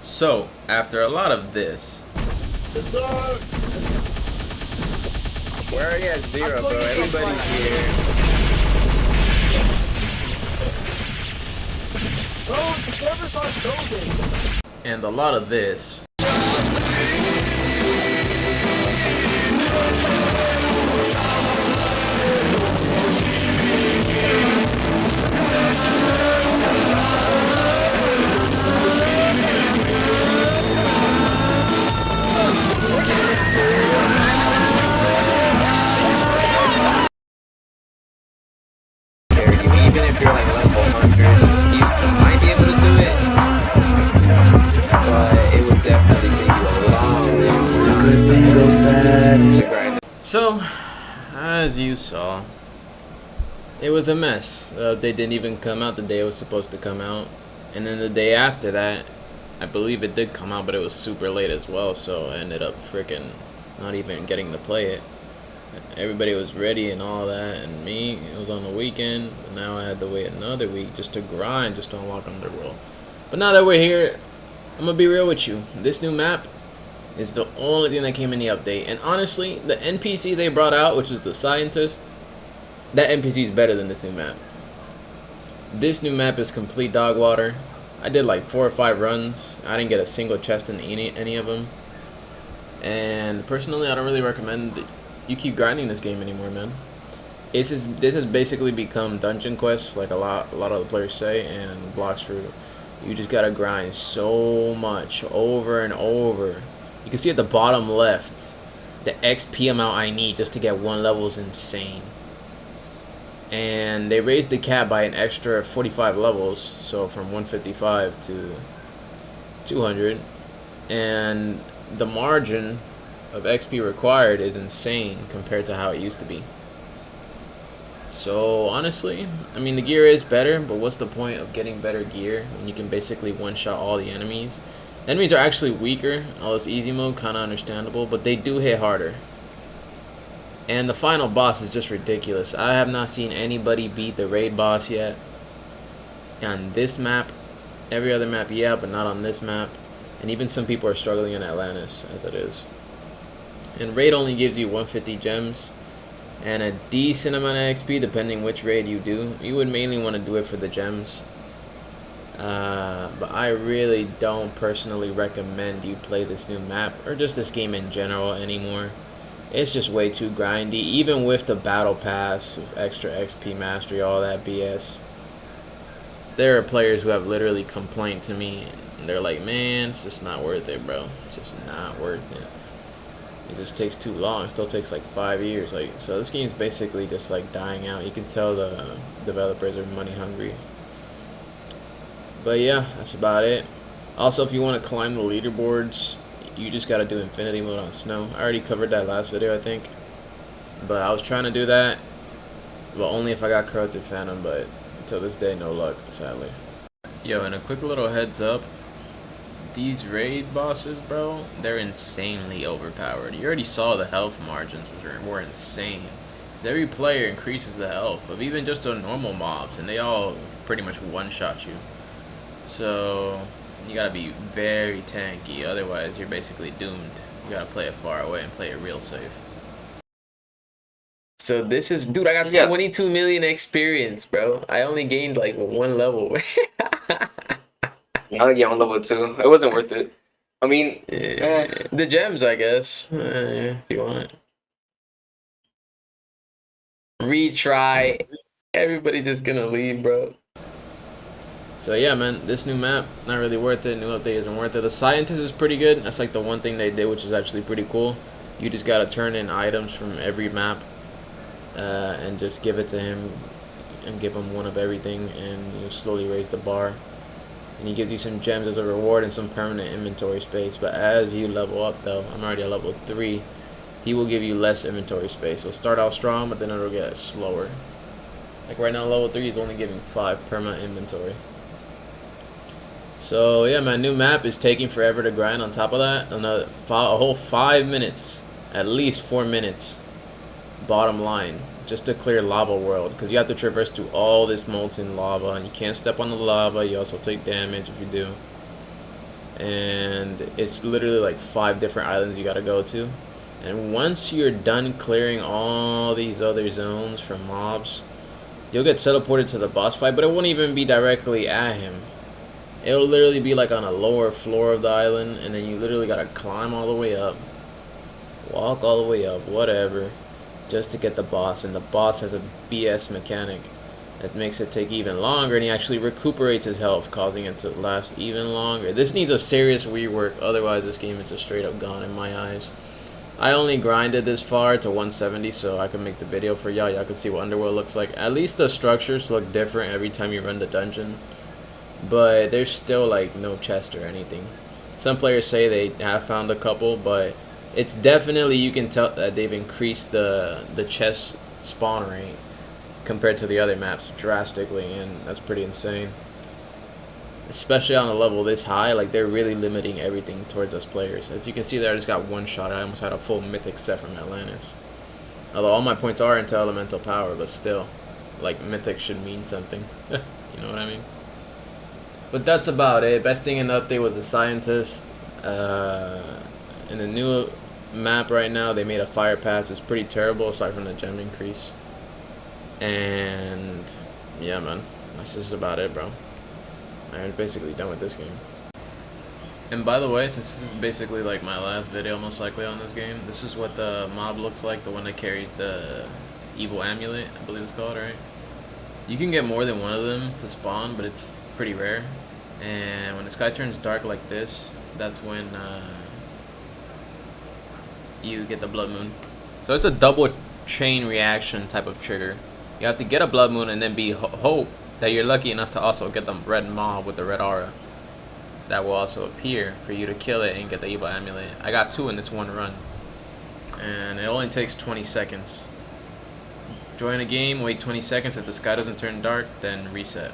So, after a lot of this, Yes, sir. We're already at zero, bro. Everybody's here. Bro, the servers aren't building. and a lot of this, Even if you're like level 100, you might be able to do it, but it would definitely take you a long Good bingo status. time. So, as you saw, it was a mess. They didn't even come out the day it was supposed to come out. And then the day after that, I believe it did come out, but it was super late as well, so I ended up freaking not even getting to play it. Everybody was ready and all that, and me, it was on the weekend, but now I had to wait another week just to grind, just to unlock Underworld. But now that we're here, I'm gonna be real with you. This new map is the only thing that came in the update. And honestly, the NPC they brought out, which was the scientist, that NPC is better than this new map. This new map is complete dog water. I did like 4 or 5 runs. I didn't get a single chest in any of them. And personally, I don't really recommend that you keep grinding this game anymore, man. This has basically become dungeon quests, like a lot of the players say, and blocks for you just gotta grind so much over and over. You can see at the bottom left, the XP amount I need just to get 1 level is insane. And they raised the cap by an extra 45 levels, so from 155 to 200. And the margin of XP required is insane compared to how it used to be. So honestly, I mean, the gear is better, but what's the point of getting better gear when you can basically one-shot all the enemies? Enemies are actually weaker. All this easy mode, kind of understandable, but they do hit harder. And the final boss is just ridiculous. I have not seen anybody beat the raid boss yet. On this map, every other map, yeah, but not on this map. And even some people are struggling in Atlantis, as it is. And raid only gives you 150 gems and a decent amount of XP depending which raid you do. You would mainly want to do it for the gems. But I really don't personally recommend you play this new map or just this game in general anymore. It's just way too grindy, even with the battle pass, with extra XP mastery, all that BS. There are players who have literally complained to me, and they're like, man, it's just not worth it, bro. It's just not worth it. It just takes too long. It still takes like 5 years. So this game is basically just like dying out. You can tell the developers are money hungry. But yeah, that's about it. Also, if you want to climb the leaderboards, you just got to do infinity mode on snow. I already covered that last video, I think. But I was trying to do that, but only if I got corrupted phantom. But until this day, no luck, sadly. Yo, and a quick little heads up. These raid bosses, bro, they're insanely overpowered. You already saw the health margins, which were insane. Because every player increases the health of even just the normal mobs, and they all pretty much one-shot you. So you gotta be very tanky, otherwise you're basically doomed. You gotta play it far away and play it real safe. So this is, dude, I got 22 million experience, bro. I only gained like 1 level. I only get on level 2. It wasn't worth it. I mean, the gems, I guess, if you want. Retry. Everybody's just gonna leave, bro. So yeah, man, this new map, not really worth it. New update isn't worth it. The scientist is pretty good. That's like the one thing they did, which is actually pretty cool. You just gotta turn in items from every map and just give it to him and give him 1 of everything, and you slowly raise the bar. And he gives you some gems as a reward and some permanent inventory space. But as you level up, though, I'm already at level 3, he will give you less inventory space. So start out strong, but then it'll get slower. Like right now, level 3 is only giving 5 permanent inventory. So yeah, my new map is taking forever to grind. On top of that, a whole 5 minutes, at least 4 minutes, bottom line, just to clear lava world, because you have to traverse through all this molten lava, and you can't step on the lava. You also take damage if you do. and it's literally like 5 different islands you gotta go to. And once you're done clearing all these other zones from mobs, you'll get teleported to the boss fight, but it won't even be directly at him. It'll literally be like on a lower floor of the island, and then you literally gotta climb all the way up, walk all the way up, whatever, just to get the boss. And the boss has a BS mechanic that makes it take even longer, and he actually recuperates his health, causing it to last even longer. This needs a serious rework, otherwise this game is just straight up gone in my eyes. I only grinded this far to 170 so I can make the video for y'all. Y'all can see what Underworld looks like. At least the structures look different every time you run the dungeon, but there's still like no chest or anything. Some players say they have found a couple, but it's definitely, you can tell that they've increased the chest spawn rate compared to the other maps drastically, and that's pretty insane. Especially on a level this high, like they're really limiting everything towards us players. As you can see there, I just got one shot. I almost had a full mythic set from Atlantis. Although all my points are into elemental power, but still, like mythic should mean something. You know what I mean? But that's about it. Best thing in the update was the scientist. In the new map right now, they made a fire pass. It's pretty terrible aside from the gem increase. And yeah, man, that's just about it, bro. I'm basically done with this game. And by the way, since this is basically like my last video most likely on this game, this is what the mob looks like, the one that carries the evil amulet, I believe it's called, right? You can get more than one of them to spawn, but it's pretty rare. And when the sky turns dark like this, that's when you get the blood moon. So it's a double chain reaction type of trigger. You have to get a blood moon and then be hope that you're lucky enough to also get the red mob with the red aura. That will also appear for you to kill it and get the evil amulet. I got 2 in this one run, and it only takes 20 seconds. Join a game, wait 20 seconds. If the sky doesn't turn dark, then reset.